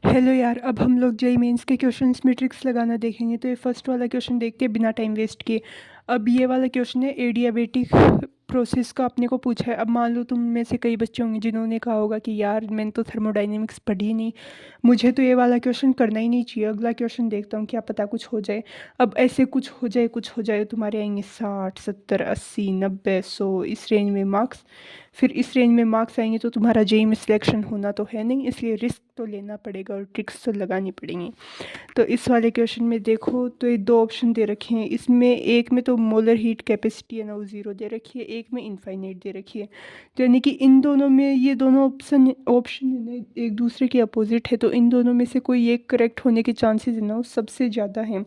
Hello यार, अब हम लोग जेईई मेंस के क्वेश्चंस में ट्रिक्स लगाना देखेंगे। तो ये फर्स्ट वाला क्वेश्चन देखते हैं बिना टाइम वेस्ट किए। अब ये वाला क्वेश्चन है एडियाबेटिक प्रोसेस का अपने को पूछा है। अब मान लो तुम में से कई बच्चे होंगे जिन्होंने कहा होगा कि यार मैंने तो थर्मोडायनेमिक्स पढ़ी नहीं, मुझे तो ये वाला क्वेश्चन करना ही नहीं चाहिए, अगला क्वेश्चन देखता हूँ क्या पता कुछ हो जाए। अब ऐसे कुछ हो जाए तुम्हारे आएंगे 60 70 80 90 100 इस रेंज में मार्क्स। फिर इस रेंज में मार्क्स आएंगे तो तुम्हारा जेईई में सिलेक्शन होना तो है नहीं, इसलिए रिस्क तो लेना पड़ेगा और ट्रिक्स तो लगानी पड़ेंगी। तो इस वाले क्वेश्चन में देखो तो ये दो ऑप्शन दे रखे हैं। इसमें एक में तो मोलर हीट कैपेसिटी है ना वो ज़ीरो दे रखी है, एक में इनफाइनाइट दे रखी है। तो यानी कि इन दोनों में ये दोनों ऑप्शन ऑप्शन है ना एक दूसरे के अपोजिट है, तो इन दोनों में से कोई एक करेक्ट होने के चांसेस है ना वो सबसे ज़्यादा हैं।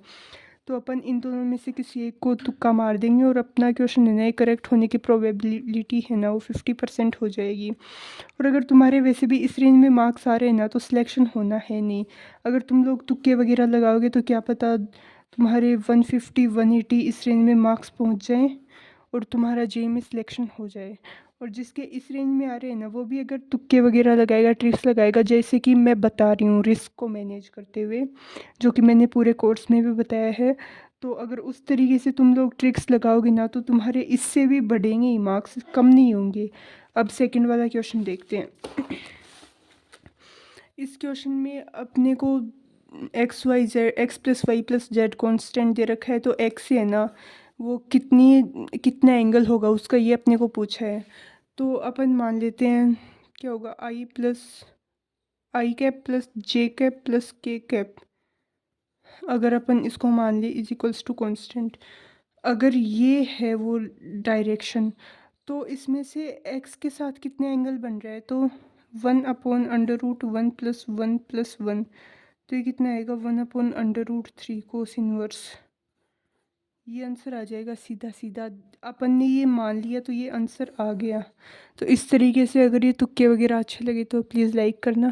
तो अपन इन दोनों में से किसी एक को तुक्का मार देंगे और अपना क्वेश्चन है ना करेक्ट होने की प्रोबेबिलिटी है ना वो 50% हो जाएगी। और अगर तुम्हारे वैसे भी इस रेंज में मार्क्स आ रहे हैं ना तो सिलेक्शन होना है नहीं। अगर तुम लोग तुक्के वगैरह लगाओगे तो क्या पता तुम्हारे 150 180 इस रेंज में मार्क्स पहुंच जाएं और तुम्हारा जेईई में सिलेक्शन हो जाए। और जिसके इस रेंज में आ रहे हैं ना वो भी अगर तुक्के वगैरह लगाएगा, ट्रिक्स लगाएगा, जैसे कि मैं बता रही हूँ रिस्क को मैनेज करते हुए, जो कि मैंने पूरे कोर्स में भी बताया है। तो अगर उस तरीके से तुम लोग ट्रिक्स लगाओगे ना तो तुम्हारे इससे भी बढ़ेंगे ही मार्क्स, कम नहीं होंगे। अब सेकंड वाला क्वेश्चन देखते हैं। इस क्वेश्चन में अपने को X Y Z X plus Y plus Z constant दे रखा है, तो एक्स से है ना वो कितना एंगल होगा उसका ये अपने को पूछा है। तो अपन मान लेते हैं क्या होगा, आई कैप प्लस जे कैप प्लस के कैप। अगर अपन इसको मान ले इज इक्वल्स टू कॉन्स्टेंट, अगर ये है वो डायरेक्शन, तो इसमें से एक्स के साथ कितने एंगल बन रहा है, तो 1/√1 + 1 + 1। तो ये कितना आएगा 1/√3 कोस इनवर्स। ये आंसर आ जाएगा सीधा सीधा। अपन ने ये मान लिया तो ये आंसर आ गया। तो इस तरीके से अगर ये तुक्के वगैरह अच्छे लगे तो प्लीज़ लाइक करना।